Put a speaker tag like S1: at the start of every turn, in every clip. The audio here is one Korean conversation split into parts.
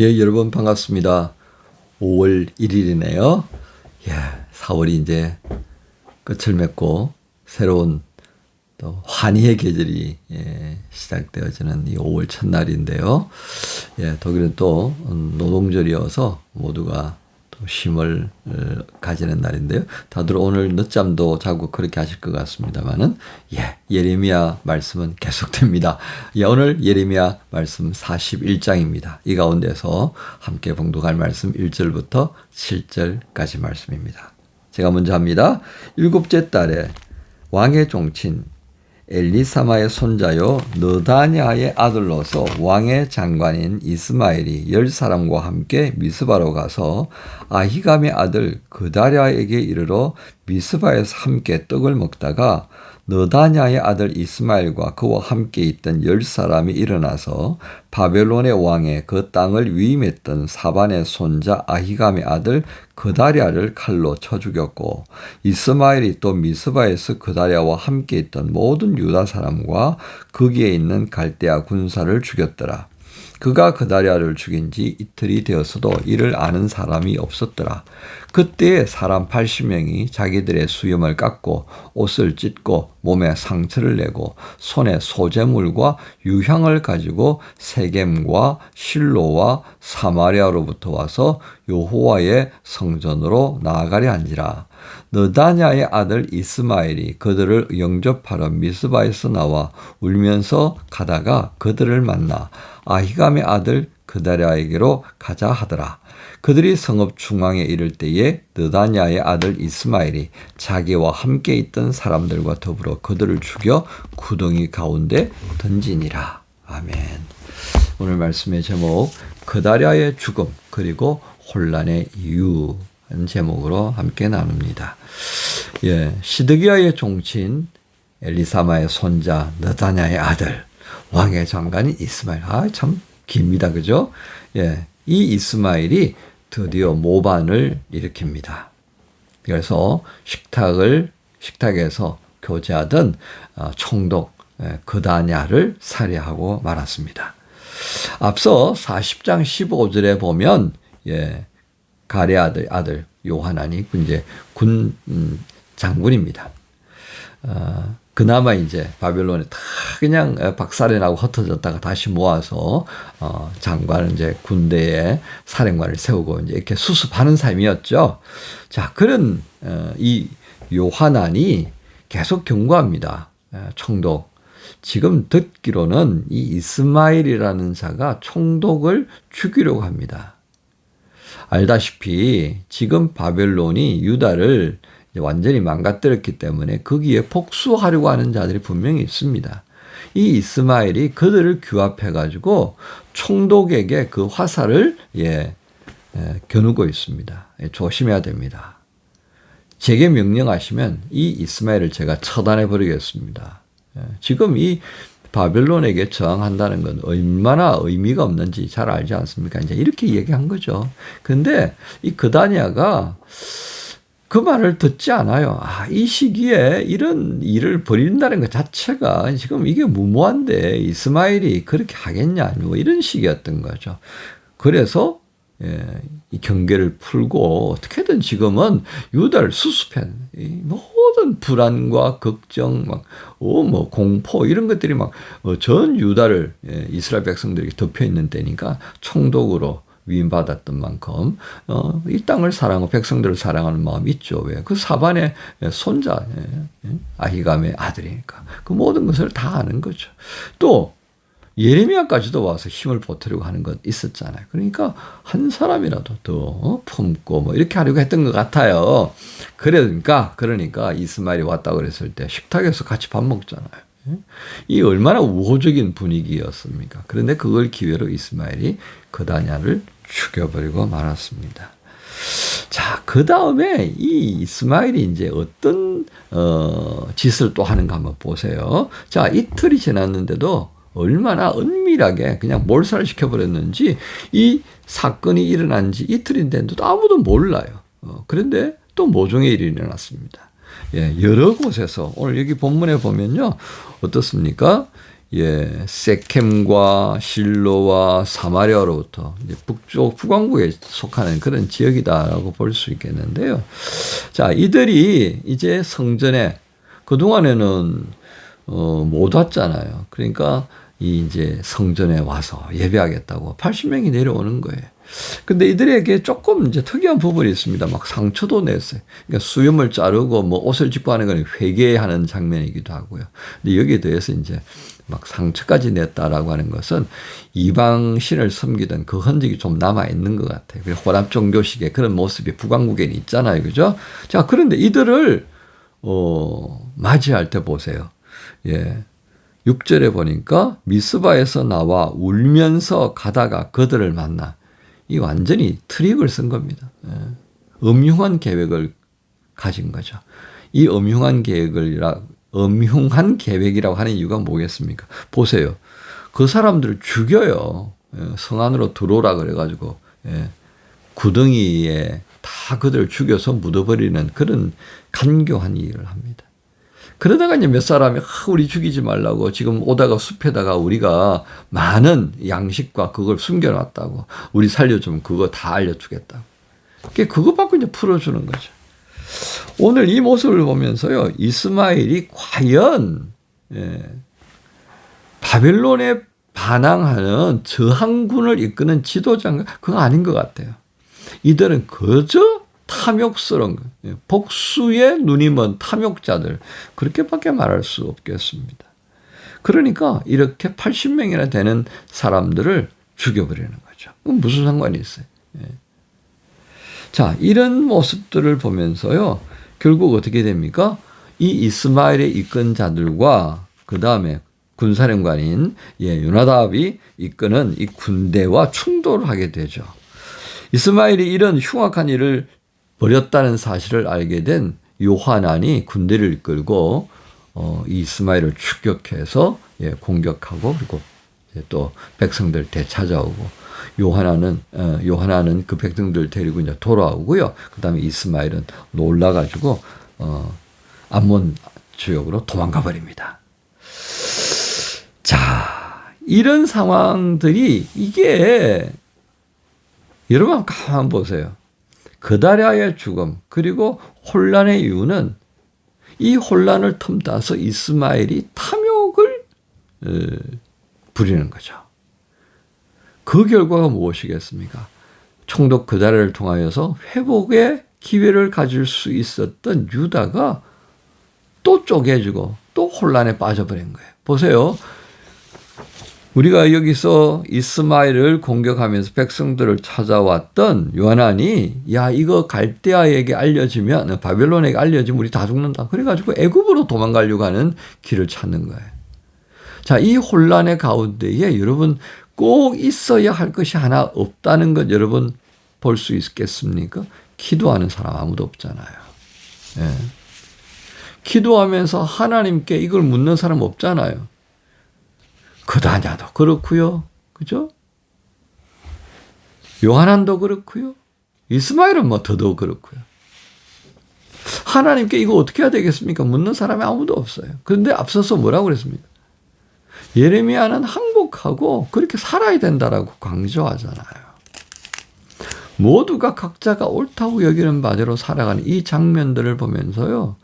S1: 예, 여러분 반갑습니다. 5월 1일이네요. 예, 4월이 이제 끝을 맺고 새로운 또 환희의 계절이 시작되어지는 이 5월 첫날인데요. 예, 독일은 또 노동절이어서 모두가 또 쉼을 가지는 날인데요. 다들 오늘 늦잠도 자고 그렇게 하실 것 같습니다만은 예레미야 말씀은 계속됩니다. 예, 오늘 예레미야 말씀 41장입니다. 이 가운데서 함께 봉독할 말씀 1절부터 7절까지 말씀입니다. 제가 먼저 합니다. 일곱째 달에 왕의 종친 엘리사마의 손자요 느다냐의 아들로서 왕의 장관인 이스마엘이 10사람과 함께 미스바로 가서 아히감의 아들 그다랴에게 이르러 미스바에서 함께 떡을 먹다가 느다냐의 아들 이스마엘과 그와 함께 있던 10사람이 일어나서 바벨론의 왕의 그 땅을 위임했던 사반의 손자 아히감의 아들 그다랴를 칼로 쳐 죽였고, 이스마엘이 또 미스바에서 그다랴와 함께 있던 모든 유다 사람과 거기에 있는 갈대아 군사를 죽였더라. 그가 그다랴를 죽인 지 이틀이 되었어도 이를 아는 사람이 없었더라. 그때 사람 80명이 자기들의 수염을 깎고 옷을 찢고 몸에 상처를 내고 손에 소재물과 유향을 가지고 세겜과 실로와 사마리아로부터 와서 여호와의 성전으로 나아가려 한지라. 느다냐의 아들 이스마엘이 그들을 영접하러 미스바에서 나와 울면서 가다가 그들을 만나 아히감의 아들 그다랴에게로 가자 하더라. 그들이 성읍 중앙에 이를 때에 느다냐의 아들 이스마엘이 자기와 함께 있던 사람들과 더불어 그들을 죽여 구덩이 가운데 던지니라. 아멘. 오늘 말씀의 제목 그다랴의 죽음 그리고 혼란의 이유 제목으로 함께 나눕니다. 시드기야의 종친 엘리사마의 손자 느다냐의 아들 왕의 장관인 이스마엘. 참 깁니다. 그죠? 이 이스마엘이 드디어 모반을 일으킵니다. 그래서 식탁에서 교제하던 총독 그다냐를 살해하고 말았습니다. 앞서 40장 15절에 보면 가레 아들 요하난이 이제 군 장군입니다. 그나마 이제 바벨론에 다 그냥 박살이 나고 흩어졌다가 다시 모아서 장관을 이제 군대에 사령관을 세우고 이제 이렇게 수습하는 삶이었죠. 자, 그런 이 요하난이 계속 경고합니다. 총독. 지금 듣기로는 이 이스마엘이라는 자가 총독을 죽이려고 합니다. 알다시피 지금 바벨론이 유다를 완전히 망가뜨렸기 때문에 거기에 복수하려고 하는 자들이 분명히 있습니다. 이 이스마엘이 그들을 규합해가지고 총독에게 그 화살을 겨누고 있습니다. 조심해야 됩니다. 제게 명령하시면 이 이스마엘을 제가 처단해 버리겠습니다. 지금 이 바벨론에게 저항한다는 건 얼마나 의미가 없는지 잘 알지 않습니까? 이제 이렇게 얘기한 거죠. 근데 이 그다냐가 그 말을 듣지 않아요. 이 시기에 이런 일을 벌인다는 것 자체가 지금 이게 무모한데 이스마엘이 그렇게 하겠냐, 뭐 이런 식이었던 거죠. 그래서 이 경계를 풀고 어떻게든 지금은 유다를 수습해. 모든 불안과 걱정, 뭐 공포 이런 것들이 전 유다를 이스라엘 백성들에게 덮여 있는 때니까 총독으로 위임받았던 만큼 이 땅을 사랑하고 백성들을 사랑하는 마음이 있죠. 왜? 그 사반의 손자 아히감의 아들이니까 그 모든 것을 다 아는 거죠. 또 예레미야까지도 와서 힘을 보태려고 하는 것 있었잖아요. 그러니까 한 사람이라도 더 품고 뭐 이렇게 하려고 했던 것 같아요. 그러니까 이스마엘이 왔다 그랬을 때 식탁에서 같이 밥 먹잖아요. 이 얼마나 우호적인 분위기였습니까? 그런데 그걸 기회로 이스마엘이 그다냐를 죽여버리고 말았습니다. 자, 그 다음에 이 이스마엘이 이제 어떤 짓을 또 하는가 한번 보세요. 자, 이틀이 지났는데도 얼마나 은밀하게 그냥 몰살을 시켜버렸는지 이 사건이 일어난 지 이틀인데도 아무도 몰라요. 그런데 또 모종의 일이 일어났습니다. 여러 곳에서 오늘 여기 본문에 보면요. 어떻습니까? 세켐과 실로와 사마리아로부터 이제 북쪽 북왕국에 속하는 그런 지역이다라고 볼 수 있겠는데요. 자, 이들이 이제 성전에 그동안에는 못 왔잖아요. 그러니까 이제 성전에 와서 예배하겠다고 80명이 내려오는 거예요. 근데 이들에게 조금 이제 특이한 부분이 있습니다. 막 상처도 냈어요. 그러니까 수염을 자르고 뭐 옷을 짚고 하는 건 회개하는 장면이기도 하고요. 근데 여기에 대해서 이제 막 상처까지 냈다라고 하는 것은 이방 신을 섬기던 그 흔적이 좀 남아 있는 것 같아요. 혼합 종교식의 그런 모습이 북왕국에는 있잖아요, 그죠? 자, 그런데 이들을 맞이할 때 보세요. 6절에 보니까 미스바에서 나와 울면서 가다가 그들을 만나. 이 완전히 트릭을 쓴 겁니다. 음흉한 계획을 가진 거죠. 이 음흉한 계획이라고 하는 이유가 뭐겠습니까? 보세요. 그 사람들을 죽여요. 성 안으로 들어오라 그래가지고 구덩이에 다 그들을 죽여서 묻어버리는 그런 간교한 일을 합니다. 그러다가 이제 몇 사람이 우리 죽이지 말라고 지금 오다가 숲에다가 우리가 많은 양식과 그걸 숨겨놨다고 우리 살려주면 그거 다 알려주겠다고. 그거 받고 이제 풀어주는 거죠. 오늘 이 모습을 보면서요, 이스마엘이 과연 바벨론에 반항하는 저항군을 이끄는 지도자인가? 그거 아닌 것 같아요. 이들은 그저 탐욕스러운 거예요. 복수의 눈이 먼 탐욕자들, 그렇게밖에 말할 수 없겠습니다. 그러니까 이렇게 80명이나 되는 사람들을 죽여버리는 거죠. 무슨 상관이 있어요? 자, 이런 모습들을 보면서요, 결국 어떻게 됩니까? 이 이스마엘의 이끈 자들과 그 다음에 군사령관인 요나답이 이끄는 이 군대와 충돌을 하게 되죠. 이스마엘이 이런 흉악한 일을 벌였다는 사실을 알게 된 요하난이 군대를 이끌고 이스마엘을 추격해서 공격하고, 그리고 또 백성들 되찾아오고, 요하난은 그 백성들 데리고 이제 돌아오고요. 그 다음에 이스마엘은 놀라가지고 암몬 지역으로 도망가 버립니다. 자, 이런 상황들이 이게 여러분 가만 보세요. 그다랴의 죽음 그리고 혼란의 이유는 이 혼란을 틈타서 이스마엘이 탐욕을 부리는 거죠. 그 결과가 무엇이겠습니까? 총독 그다랴를 통하여서 회복의 기회를 가질 수 있었던 유다가 또 쪼개지고 또 혼란에 빠져버린 거예요. 보세요. 우리가 여기서 이스마엘을 공격하면서 백성들을 찾아왔던 요한안이 이거 갈대아에게 알려지면, 바벨론에게 알려지면 우리 다 죽는다. 그래가지고 애굽으로 도망가려고 하는 길을 찾는 거예요. 자, 이 혼란의 가운데에 여러분 꼭 있어야 할 것이 하나 없다는 것 여러분 볼 수 있겠습니까? 기도하는 사람 아무도 없잖아요. 기도하면서 하나님께 이걸 묻는 사람 없잖아요. 그다냐도 그렇고요. 그죠? 요한안도 그렇고요. 이스마엘은 뭐 더더욱 그렇고요. 하나님께 이거 어떻게 해야 되겠습니까? 묻는 사람이 아무도 없어요. 그런데 앞서서 뭐라고 그랬습니까? 예레미야는 항복하고 그렇게 살아야 된다라고 강조하잖아요. 모두가 각자가 옳다고 여기는 바대로 살아가는 이 장면들을 보면서요,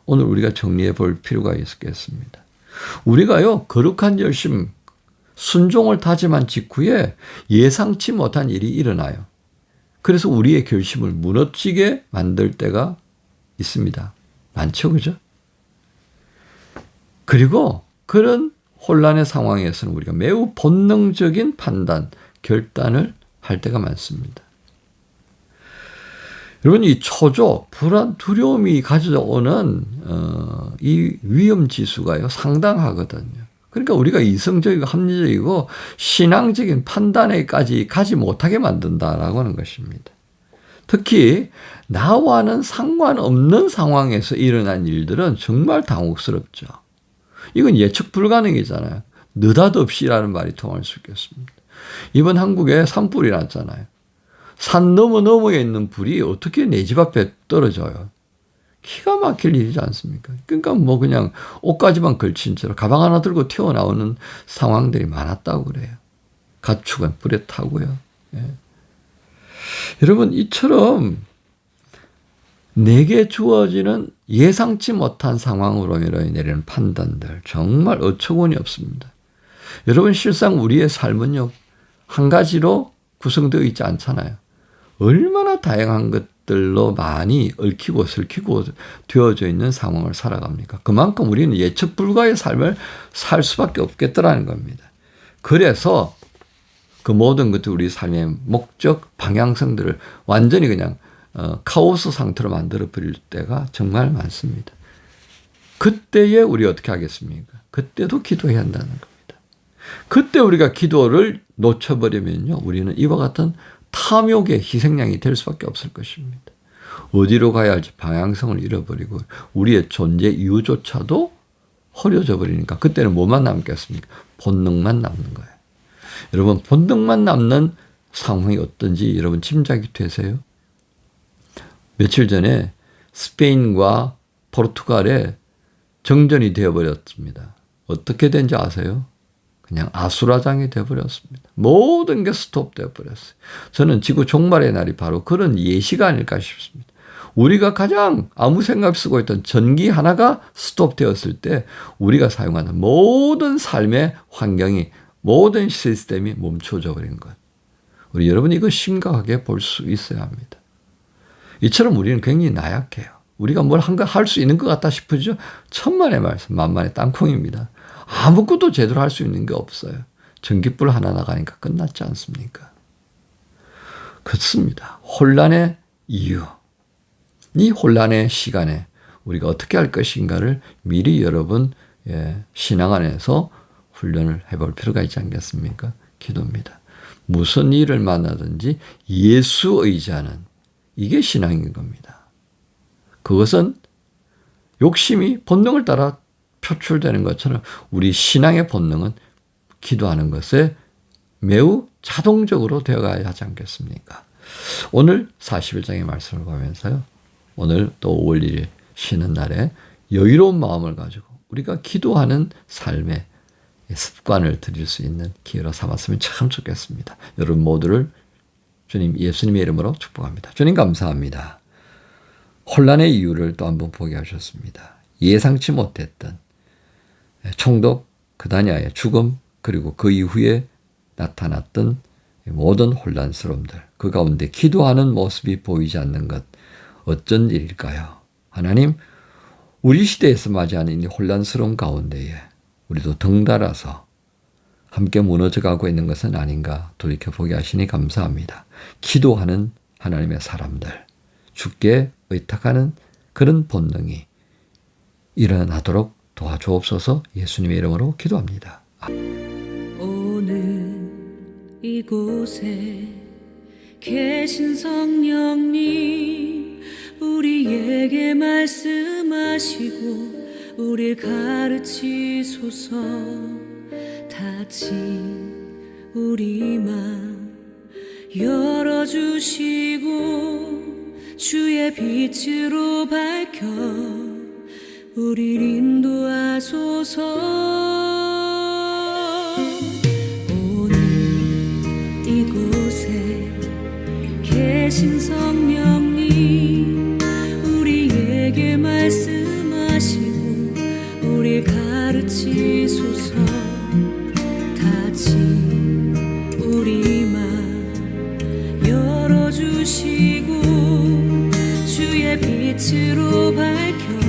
S1: 오늘 우리가 정리해 볼 필요가 있겠습니다. 우리가요, 거룩한 열심, 순종을 다짐한 직후에 예상치 못한 일이 일어나요. 그래서 우리의 결심을 무너지게 만들 때가 있습니다. 많죠, 그죠? 그리고 그런 혼란의 상황에서는 우리가 매우 본능적인 판단, 결단을 할 때가 많습니다. 여러분, 이 초조, 불안, 두려움이 가져오는 이 위험 지수가요, 상당하거든요. 그러니까 우리가 이성적이고 합리적이고 신앙적인 판단에까지 가지 못하게 만든다라고 하는 것입니다. 특히 나와는 상관없는 상황에서 일어난 일들은 정말 당혹스럽죠. 이건 예측 불가능이잖아요. 느닷없이라는 말이 통할 수 있겠습니다. 이번 한국에 산불이 났잖아요. 산 너머에 있는 불이 어떻게 내 집 앞에 떨어져요? 기가 막힐 일이지 않습니까? 그러니까 뭐 그냥 옷가지만 걸친 채로 가방 하나 들고 튀어나오는 상황들이 많았다고 그래요. 가축은 불에 타고요. 예. 여러분, 이처럼 내게 주어지는 예상치 못한 상황으로 내리는 판단들 정말 어처구니 없습니다. 여러분, 실상 우리의 삶은요, 한 가지로 구성되어 있지 않잖아요. 얼마나 다양한 것들로 많이 얽히고 설키고 되어져 있는 상황을 살아갑니까? 그만큼 우리는 예측 불가의 삶을 살 수밖에 없겠더라는 겁니다. 그래서 그 모든 것들 우리 삶의 목적, 방향성들을 완전히 그냥 카오스 상태로 만들어버릴 때가 정말 많습니다. 그때에 우리 어떻게 하겠습니까? 그때도 기도해야 한다는 겁니다. 그때 우리가 기도를 놓쳐버리면요, 우리는 이와 같은 탐욕의 희생양이 될 수밖에 없을 것입니다. 어디로 가야 할지 방향성을 잃어버리고 우리의 존재 이유조차도 허려져 버리니까 그때는 뭐만 남겠습니까? 본능만 남는 거예요. 여러분, 본능만 남는 상황이 어떤지 여러분 짐작이 되세요? 며칠 전에 스페인과 포르투갈에 정전이 되어버렸습니다. 어떻게 된지 아세요? 그냥 아수라장이 되어버렸습니다. 모든 게 스톱되어 버렸어요. 저는 지구 종말의 날이 바로 그런 예시가 아닐까 싶습니다. 우리가 가장 아무 생각 없이 쓰고 있던 전기 하나가 스톱되었을 때 우리가 사용하는 모든 삶의 환경이, 모든 시스템이 멈춰져 버린 것. 우리 여러분, 이거 심각하게 볼 수 있어야 합니다. 이처럼 우리는 굉장히 나약해요. 우리가 뭘 한 거 할 수 있는 것 같다 싶으죠? 천만의 말씀, 만만의 땅콩입니다. 아무것도 제대로 할 수 있는 게 없어요. 전기불 하나 나가니까 끝났지 않습니까? 그렇습니다. 혼란의 이유, 이 혼란의 시간에 우리가 어떻게 할 것인가를 미리 여러분 신앙 안에서 훈련을 해볼 필요가 있지 않겠습니까? 기도입니다. 무슨 일을 만나든지 예수 의지하는, 이게 신앙인 겁니다. 그것은 욕심이 본능을 따라 표출되는 것처럼 우리 신앙의 본능은 기도하는 것에 매우 자동적으로 되어가야 하지 않겠습니까? 오늘 41장의 말씀을 보면서요, 오늘 또 5월 1일 쉬는 날에 여유로운 마음을 가지고 우리가 기도하는 삶의 습관을 들일 수 있는 기회로 삼았으면 참 좋겠습니다. 여러분 모두를 주님 예수님의 이름으로 축복합니다. 주님 감사합니다. 혼란의 이유를 또 한번 보게 하셨습니다. 예상치 못했던 총독 그다냐의 죽음, 그리고 그 이후에 나타났던 모든 혼란스러움들, 그 가운데 기도하는 모습이 보이지 않는 것, 어쩐 일일까요? 하나님, 우리 시대에서 맞이하는 이 혼란스러운 가운데에 우리도 덩달아서 함께 무너져가고 있는 것은 아닌가 돌이켜보게 하시니 감사합니다. 기도하는 하나님의 사람들, 주께 의탁하는 그런 본능이 일어나도록 도와주옵소서. 예수님의 이름으로 기도합니다.
S2: 오늘 이곳에 계신 성령님, 우리에게 말씀하시고 우릴 가르치소서. 닫힌 우리 맘 열어주시고 주의 빛으로 밝혀 우릴 인도하소서. 오늘 이곳에 계신 성령님, 우리에게 말씀하시고 우릴 가르치소서. 닫힌 우리 맘 열어주시고 주의 빛으로 밝혀